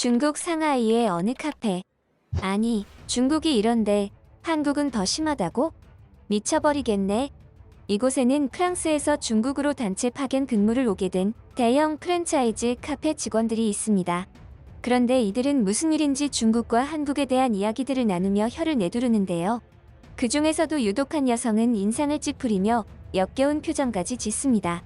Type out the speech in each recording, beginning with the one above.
중국 상하이의 어느 카페. 아니, 중국이 이런데 한국은 더 심하다고? 미쳐버리겠네. 이곳에는 프랑스에서 중국으로 단체 파견 근무를 오게 된 대형 프랜차이즈 카페 직원들이 있습니다. 그런데 이들은 무슨 일인지 중국과 한국에 대한 이야기들을 나누며 혀를 내두르는데요. 그 중에서도 유독 한 여성은 인상을 찌푸리며 역겨운 표정까지 짓습니다.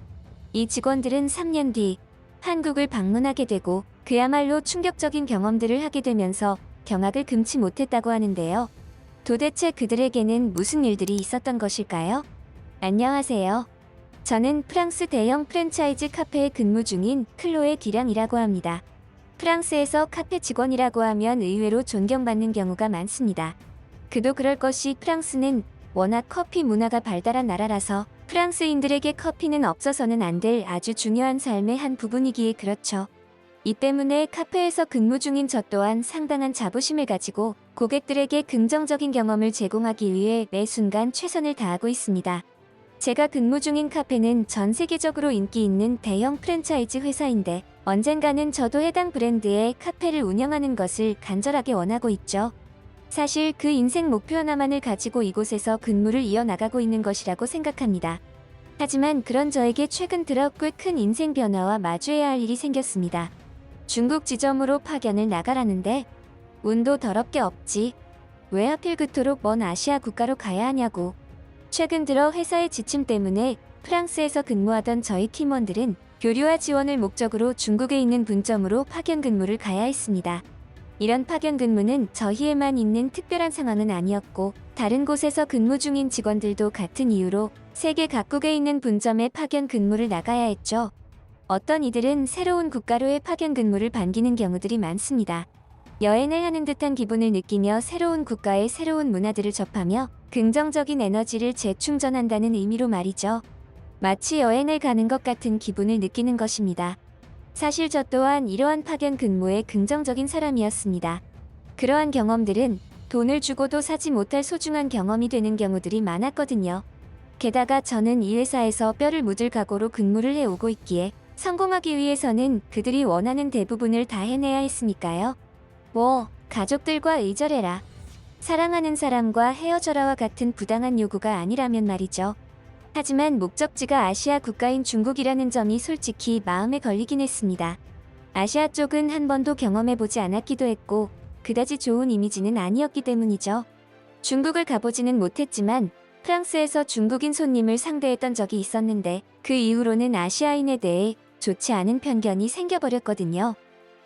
이 직원들은 3년 뒤 한국을 방문하게 되고 그야말로 충격적인 경험들을 하게 되면서 경악을 금치 못했다고 하는데요. 도대체 그들에게는 무슨 일들이 있었던 것일까요? 안녕하세요. 저는 프랑스 대형 프랜차이즈 카페에 근무 중인 클로에 디랑이라고 합니다. 프랑스에서 카페 직원이라고 하면 의외로 존경받는 경우가 많습니다. 그도 그럴 것이 프랑스는 워낙 커피 문화가 발달한 나라라서 프랑스인들에게 커피는 없어서는 안 될 아주 중요한 삶의 한 부분이기에 그렇죠. 이 때문에 카페에서 근무 중인 저 또한 상당한 자부심을 가지고 고객들에게 긍정적인 경험을 제공하기 위해 매 순간 최선을 다하고 있습니다. 제가 근무 중인 카페는 전 세계적으로 인기 있는 대형 프랜차이즈 회사인데 언젠가는 저도 해당 브랜드의 카페를 운영하는 것을 간절하게 원하고 있죠. 사실 그 인생 목표 하나만을 가지고 이곳에서 근무를 이어나가고 있는 것이라고 생각합니다. 하지만 그런 저에게 최근 들어 꽤 큰 인생 변화와 마주해야 할 일이 생겼습니다. 중국 지점으로 파견을 나가라는데 운도 더럽게 없지. 왜 하필 그토록 먼 아시아 국가로 가야 하냐고. 최근 들어 회사의 지침 때문에 프랑스에서 근무하던 저희 팀원들은 교류와 지원을 목적으로 중국에 있는 분점으로 파견 근무를 가야 했습니다. 이런 파견 근무는 저희에만 있는 특별한 상황은 아니었고 다른 곳에서 근무 중인 직원들도 같은 이유로 세계 각국에 있는 분점에 파견 근무를 나가야 했죠. 어떤 이들은 새로운 국가로의 파견 근무를 반기는 경우들이 많습니다. 여행을 하는 듯한 기분을 느끼며 새로운 국가의 새로운 문화들을 접하며 긍정적인 에너지를 재충전한다는 의미로 말이죠. 마치 여행을 가는 것 같은 기분을 느끼는 것입니다. 사실 저 또한 이러한 파견 근무에 긍정적인 사람이었습니다. 그러한 경험들은 돈을 주고도 사지 못할 소중한 경험이 되는 경우들이 많았거든요. 게다가 저는 이 회사에서 뼈를 묻을 각오로 근무를 해오고 있기에 성공하기 위해서는 그들이 원하는 대부분을 다 해내야 했으니까요. 뭐, 가족들과 의절해라. 사랑하는 사람과 헤어져라와 같은 부당한 요구가 아니라면 말이죠. 하지만 목적지가 아시아 국가인 중국이라는 점이 솔직히 마음에 걸리긴 했습니다. 아시아 쪽은 한 번도 경험해보지 않았기도 했고 그다지 좋은 이미지는 아니었기 때문이죠. 중국을 가보지는 못했지만 프랑스에서 중국인 손님을 상대했던 적이 있었는데 그 이후로는 아시아인에 대해 좋지 않은 편견이 생겨버렸거든요.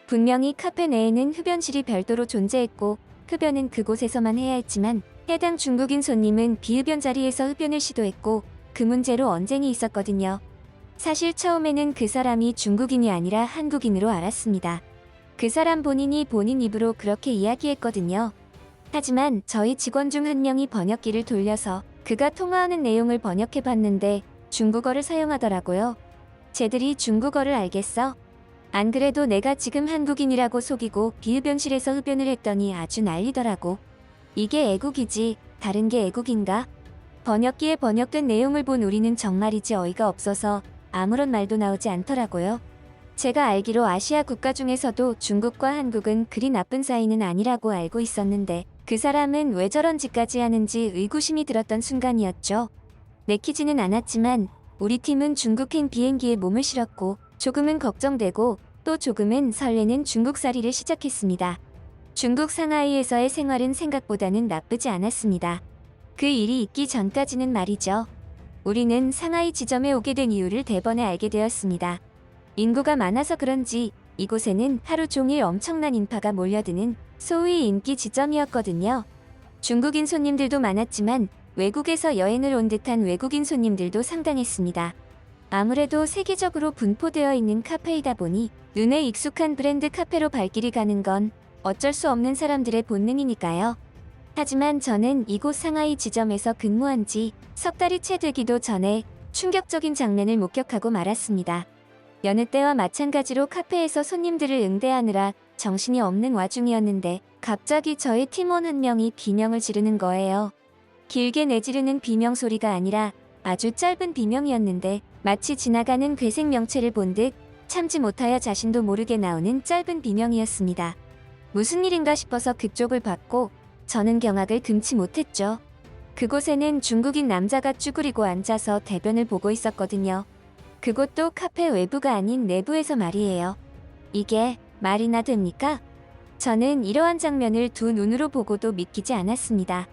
분명히 카페 내에는 흡연실이 별도로 존재했고 흡연은 그곳에서만 해야 했지만 해당 중국인 손님은 비흡연 자리에서 흡연을 시도했고 그 문제로 언쟁이 있었거든요. 사실 처음에는 그 사람이 중국인이 아니라 한국인으로 알았습니다. 그 사람 본인이 본인 입으로 그렇게 이야기했거든요. 하지만 저희 직원 중 한 명이 번역기를 돌려서 그가 통화하는 내용을 번역해봤는데 중국어를 사용하더라고요. 쟤들이 중국어를 알겠어? 안 그래도 내가 지금 한국인이라고 속이고 비흡연실에서 흡연을 했더니 아주 난리더라고. 이게 애국이지 다른 게 애국인가? 번역기에 번역된 내용을 본 우리는 정말이지 어이가 없어서 아무런 말도 나오지 않더라고요. 제가 알기로 아시아 국가 중에서도 중국과 한국은 그리 나쁜 사이는 아니라고 알고 있었는데 그 사람은 왜 저런 짓까지 하는지 의구심이 들었던 순간이었죠. 내키지는 않았지만 우리 팀은 중국행 비행기에 몸을 실었고 조금은 걱정되고 또 조금은 설레는 중국살이를 시작했습니다. 중국 상하이에서의 생활은 생각보다는 나쁘지 않았습니다. 그 일이 있기 전까지는 말이죠. 우리는 상하이 지점에 오게 된 이유를 대번에 알게 되었습니다. 인구가 많아서 그런지 이곳에는 하루 종일 엄청난 인파가 몰려드는 소위 인기 지점이었거든요. 중국인 손님들도 많았지만 외국에서 여행을 온 듯한 외국인 손님들도 상당했습니다. 아무래도 세계적으로 분포되어 있는 카페이다 보니 눈에 익숙한 브랜드 카페로 발길이 가는 건 어쩔 수 없는 사람들의 본능이니까요. 하지만 저는 이곳 상하이 지점에서 근무한 지 석 달이 채 되기도 전에 충격적인 장면을 목격하고 말았습니다. 여느 때와 마찬가지로 카페에서 손님들을 응대하느라 정신이 없는 와중이었는데 갑자기 저희 팀원 한 명이 비명을 지르는 거예요. 길게 내지르는 비명 소리가 아니라 아주 짧은 비명이었는데 마치 지나가는 괴생 명체를 본 듯 참지 못하여 자신도 모르게 나오는 짧은 비명이었습니다. 무슨 일인가 싶어서 그쪽을 봤고 저는 경악을 금치 못했죠. 그곳에는 중국인 남자가 쭈그리고 앉아서 대변을 보고 있었거든요. 그곳도 카페 외부가 아닌 내부에서 말이에요. 이게 말이나 됩니까? 저는 이러한 장면을 두 눈으로 보고도 믿기지 않았습니다.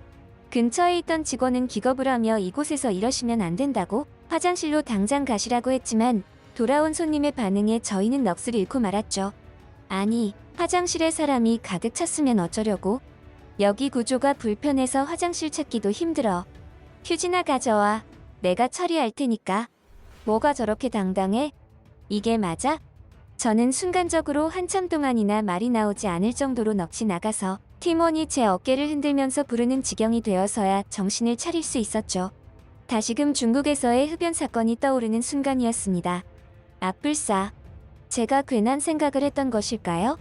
근처에 있던 직원은 기겁을 하며 이곳에서 이러시면 안 된다고 화장실로 당장 가시라고 했지만 돌아온 손님의 반응에 저희는 넋을 잃고 말았죠. 아니, 화장실에 사람이 가득 찼으면 어쩌려고? 여기 구조가 불편해서 화장실 찾기도 힘들어. 휴지나 가져와. 내가 처리할 테니까. 뭐가 저렇게 당당해? 이게 맞아? 저는 순간적으로 한참 동안이나 말이 나오지 않을 정도로 넋이 나가서 팀원이 제 어깨를 흔들면서 부르는 지경이 되어서야 정신을 차릴 수 있었죠. 다시금 중국에서의 흡연 사건이 떠오르는 순간이었습니다. 앞불싸. 제가 괜한 생각을 했던 것일까요?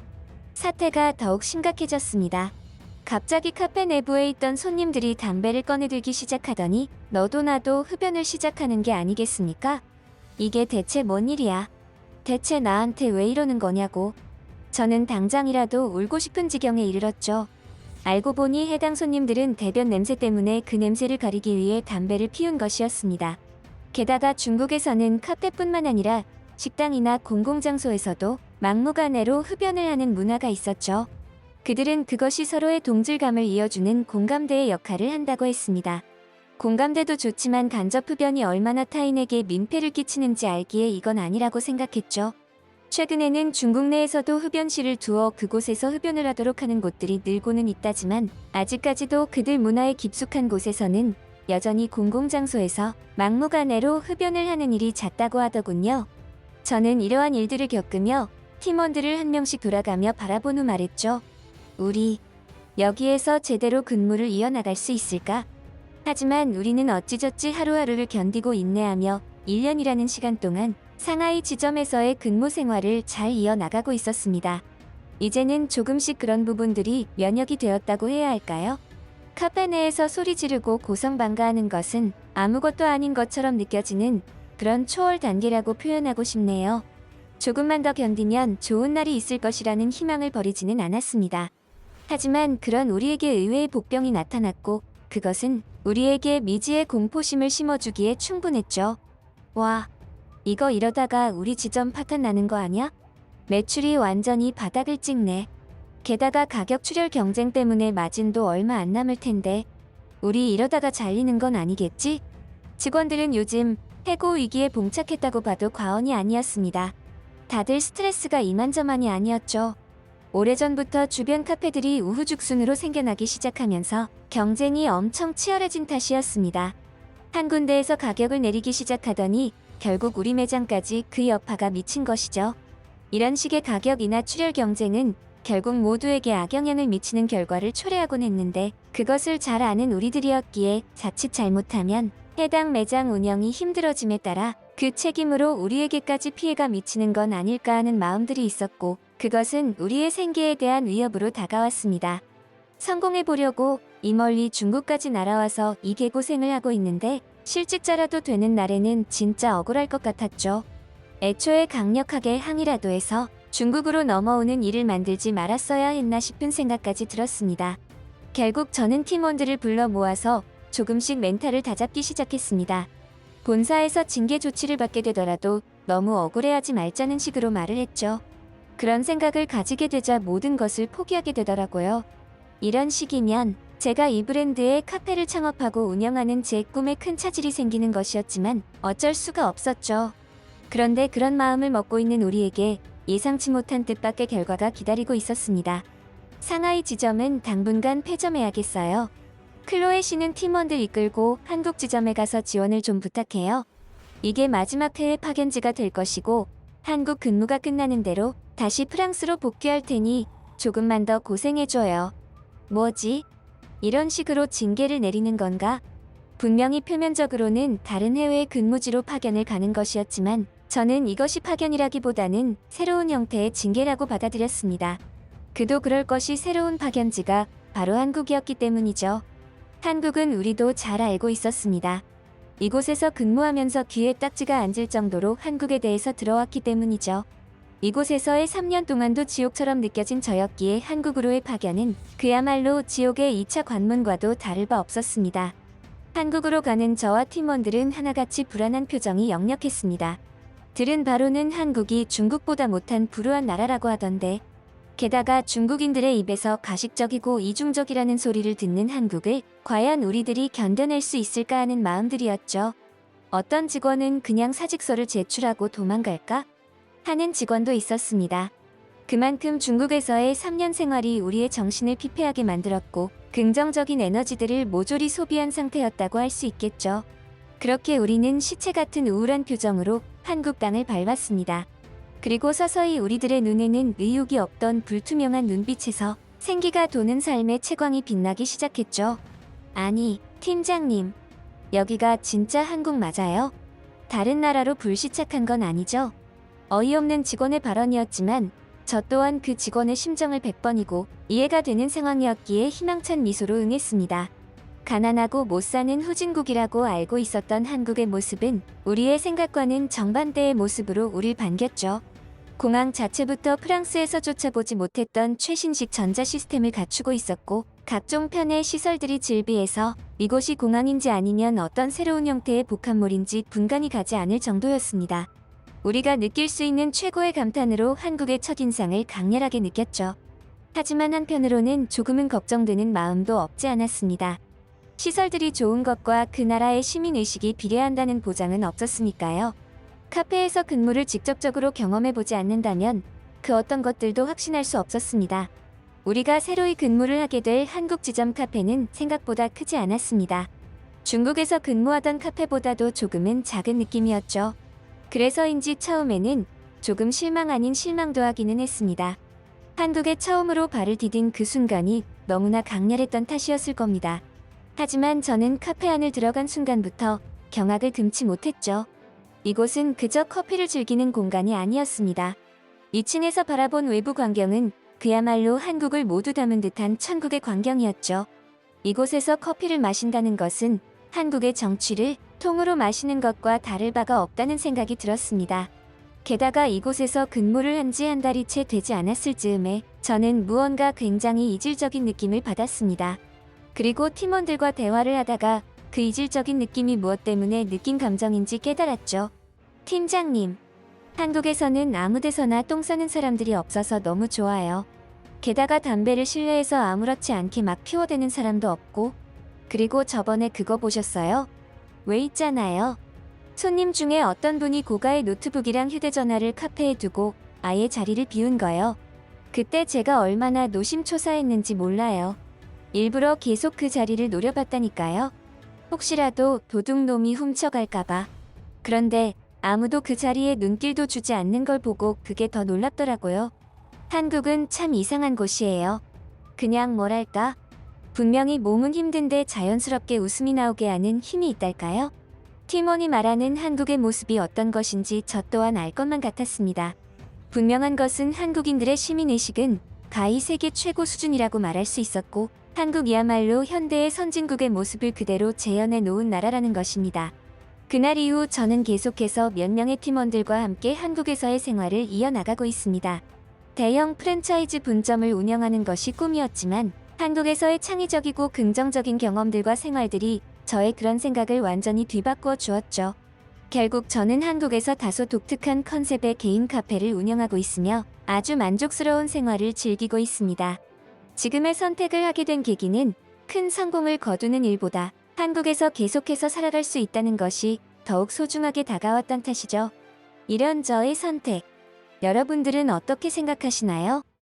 사태가 더욱 심각해졌습니다. 갑자기 카페 내부에 있던 손님들이 담배를 꺼내들기 시작하더니 너도 나도 흡연을 시작하는 게 아니겠습니까? 이게 대체 뭔 일이야? 대체 나한테 왜 이러는 거냐고. 저는 당장이라도 울고 싶은 지경에 이르렀죠. 알고 보니 해당 손님들은 대변 냄새 때문에 그 냄새를 가리기 위해 담배를 피운 것이었습니다. 게다가 중국에서는 카페뿐만 아니라 식당이나 공공장소에서도 막무가내로 흡연을 하는 문화가 있었죠. 그들은 그것이 서로의 동질감을 이어주는 공감대의 역할을 한다고 했습니다. 공감대도 좋지만 간접 흡연이 얼마나 타인에게 민폐를 끼치는지 알기에 이건 아니라고 생각했죠. 최근에는 중국 내에서도 흡연실을 두어 그곳에서 흡연을 하도록 하는 곳들이 늘고는 있다지만 아직까지도 그들 문화에 깊숙한 곳에서는 여전히 공공장소에서 막무가내로 흡연을 하는 일이 잦다고 하더군요. 저는 이러한 일들을 겪으며 팀원들을 한 명씩 돌아가며 바라본 후 말했죠. 우리 여기에서 제대로 근무를 이어나갈 수 있을까? 하지만 우리는 어찌저찌 하루하루를 견디고 인내하며 1년이라는 시간 동안 상하이 지점에서의 근무 생활을 잘 이어나가고 있었습니다. 이제는 조금씩 그런 부분들이 면역이 되었다고 해야 할까요? 카페 내에서 소리 지르고 고성방가하는 것은 아무것도 아닌 것처럼 느껴지는 그런 초월 단계라고 표현하고 싶네요. 조금만 더 견디면 좋은 날이 있을 것이라는 희망을 버리지는 않았습니다. 하지만 그런 우리에게 의외의 복병이 나타났고 그것은 우리에게 미지의 공포심을 심어주기에 충분했죠. 와, 이거 이러다가 우리 지점 파탄 나는 거 아냐? 매출이 완전히 바닥을 찍네. 게다가 가격 출혈 경쟁 때문에 마진도 얼마 안 남을 텐데 우리 이러다가 잘리는 건 아니겠지? 직원들은 요즘 해고 위기에 봉착했다고 봐도 과언이 아니었습니다. 다들 스트레스가 이만저만이 아니었죠. 오래전부터 주변 카페들이 우후죽순으로 생겨나기 시작하면서 경쟁이 엄청 치열해진 탓이었습니다. 한 군데에서 가격을 내리기 시작하더니 결국 우리 매장까지 그 여파가 미친 것이죠. 이런 식의 가격이나 출혈 경쟁은 결국 모두에게 악영향을 미치는 결과를 초래하곤 했는데 그것을 잘 아는 우리들이었기에 자칫 잘못하면 해당 매장 운영이 힘들어짐에 따라 그 책임으로 우리에게까지 피해가 미치는 건 아닐까 하는 마음들이 있었고 그것은 우리의 생계에 대한 위협으로 다가왔습니다. 성공해보려고 이 멀리 중국까지 날아와서 이 개고생을 하고 있는데 실직자라도 되는 날에는 진짜 억울할 것 같았죠. 애초에 강력하게 항의라도 해서 중국으로 넘어오는 일을 만들지 말았어야 했나 싶은 생각까지 들었습니다. 결국 저는 팀원들을 불러 모아서 조금씩 멘탈을 다잡기 시작했습니다. 본사에서 징계 조치를 받게 되더라도 너무 억울해하지 말자는 식으로 말을 했죠. 그런 생각을 가지게 되자 모든 것을 포기하게 되더라고요. 이런 식이면 제가 이 브랜드의 카페를 창업하고 운영하는 제 꿈에 큰 차질이 생기는 것이었지만 어쩔 수가 없었죠. 그런데 그런 마음을 먹고 있는 우리에게 예상치 못한 뜻밖의 결과가 기다리고 있었습니다. 상하이 지점은 당분간 폐점해야겠어요. 클로에 씨는 팀원들 이끌고 한국 지점에 가서 지원을 좀 부탁해요. 이게 마지막 해외 파견지가 될 것이고 한국 근무가 끝나는 대로 다시 프랑스로 복귀할 테니 조금만 더 고생해줘요. 뭐지? 이런 식으로 징계를 내리는 건가? 분명히 표면적으로는 다른 해외 근무지로 파견을 가는 것이었지만 저는 이것이 파견이라기보다는 새로운 형태의 징계라고 받아들였습니다. 그도 그럴 것이 새로운 파견지가 바로 한국이었기 때문이죠. 한국은 우리도 잘 알고 있었습니다. 이곳에서 근무하면서 귀에 딱지가 앉을 정도로 한국에 대해서 들어왔기 때문이죠. 이곳에서의 3년 동안도 지옥처럼 느껴진 저였기에 한국으로의 파견은 그야말로 지옥의 2차 관문과도 다를 바 없었습니다. 한국으로 가는 저와 팀원들은 하나같이 불안한 표정이 역력했습니다. 들은 바로는 한국이 중국보다 못한 불우한 나라라고 하던데, 게다가 중국인들의 입에서 가식적이고 이중적이라는 소리를 듣는 한국을 과연 우리들이 견뎌낼 수 있을까 하는 마음들이었죠. 어떤 직원은 그냥 사직서를 제출하고 도망갈까 하는 직원도 있었습니다. 그만큼 중국에서의 3년 생활이 우리의 정신을 피폐하게 만들었고 긍정적인 에너지들을 모조리 소비한 상태였다고 할 수 있겠죠. 그렇게 우리는 시체 같은 우울한 표정으로 한국 땅을 밟았습니다. 그리고 서서히 우리들의 눈에는 의욕이 없던 불투명한 눈빛에서 생기가 도는 삶의 채광이 빛나기 시작했죠. 아니, 팀장님. 여기가 진짜 한국 맞아요? 다른 나라로 불시착한 건 아니죠? 어이없는 직원의 발언이었지만 저 또한 그 직원의 심정을 100번이고 이해가 되는 상황이었기에 희망찬 미소로 응했습니다. 가난하고 못 사는 후진국이라고 알고 있었던 한국의 모습은 우리의 생각과는 정반대의 모습으로 우릴 반겼죠. 공항 자체부터 프랑스에서 쫓아보지 못했던 최신식 전자 시스템을 갖추고 있었고 각종 편의 시설들이 즐비해서 이곳이 공항인지 아니면 어떤 새로운 형태의 복합몰인지 분간이 가지 않을 정도였습니다. 우리가 느낄 수 있는 최고의 감탄으로 한국의 첫인상을 강렬하게 느꼈죠. 하지만 한편으로는 조금은 걱정되는 마음도 없지 않았습니다. 시설들이 좋은 것과 그 나라의 시민의식이 비례한다는 보장은 없었으니까요. 카페에서 근무를 직접적으로 경험해보지 않는다면 그 어떤 것들도 확신할 수 없었습니다. 우리가 새로이 근무를 하게 될 한국 지점 카페는 생각보다 크지 않았습니다. 중국에서 근무하던 카페보다도 조금은 작은 느낌이었죠. 그래서인지 처음에는 조금 실망 아닌 실망도 하기는 했습니다. 한국에 처음으로 발을 디딘 그 순간이 너무나 강렬했던 탓이었을 겁니다. 하지만 저는 카페 안을 들어간 순간부터 경악을 금치 못했죠. 이곳은 그저 커피를 즐기는 공간이 아니었습니다. 2층에서 바라본 외부 광경은 그야말로 한국을 모두 담은 듯한 천국의 광경이었죠. 이곳에서 커피를 마신다는 것은 한국의 정취를 통으로 마시는 것과 다를 바가 없다는 생각이 들었습니다. 게다가 이곳에서 근무를 한 지 한 달이 채 되지 않았을 즈음에 저는 무언가 굉장히 이질적인 느낌을 받았습니다. 그리고 팀원들과 대화를 하다가 그 이질적인 느낌이 무엇 때문에 느낀 감정인지 깨달았죠. 팀장님, 한국에서는 아무 데서나 똥 싸는 사람들이 없어서 너무 좋아요. 게다가 담배를 실내에서 아무렇지 않게 막 피워대는 사람도 없고, 그리고 저번에 그거 보셨어요? 왜 있잖아요. 손님 중에 어떤 분이 고가의 노트북이랑 휴대전화를 카페에 두고 아예 자리를 비운 거요. 그때 제가 얼마나 노심초사했는지 몰라요. 일부러 계속 그 자리를 노려봤다니까요. 혹시라도 도둑놈이 훔쳐갈까봐. 그런데 아무도 그 자리에 눈길도 주지 않는 걸 보고 그게 더 놀랍더라고요. 한국은 참 이상한 곳이에요. 그냥 뭐랄까? 분명히 몸은 힘든데 자연스럽게 웃음이 나오게 하는 힘이 있달까요? 팀원이 말하는 한국의 모습이 어떤 것인지 저 또한 알 것만 같았습니다. 분명한 것은 한국인들의 시민의식은 가히 세계 최고 수준이라고 말할 수 있었고 한국이야말로 현대의 선진국의 모습을 그대로 재현해 놓은 나라라는 것입니다. 그날 이후 저는 계속해서 몇 명의 팀원들과 함께 한국에서의 생활을 이어나가고 있습니다. 대형 프랜차이즈 분점을 운영하는 것이 꿈이었지만 한국에서의 창의적이고 긍정적인 경험들과 생활들이 저의 그런 생각을 완전히 뒤바꾸어 주었죠. 결국 저는 한국에서 다소 독특한 컨셉의 개인 카페를 운영하고 있으며 아주 만족스러운 생활을 즐기고 있습니다. 지금의 선택을 하게 된 계기는 큰 성공을 거두는 일보다 한국에서 계속해서 살아갈 수 있다는 것이 더욱 소중하게 다가왔던 탓이죠. 이런 저의 선택, 여러분들은 어떻게 생각하시나요?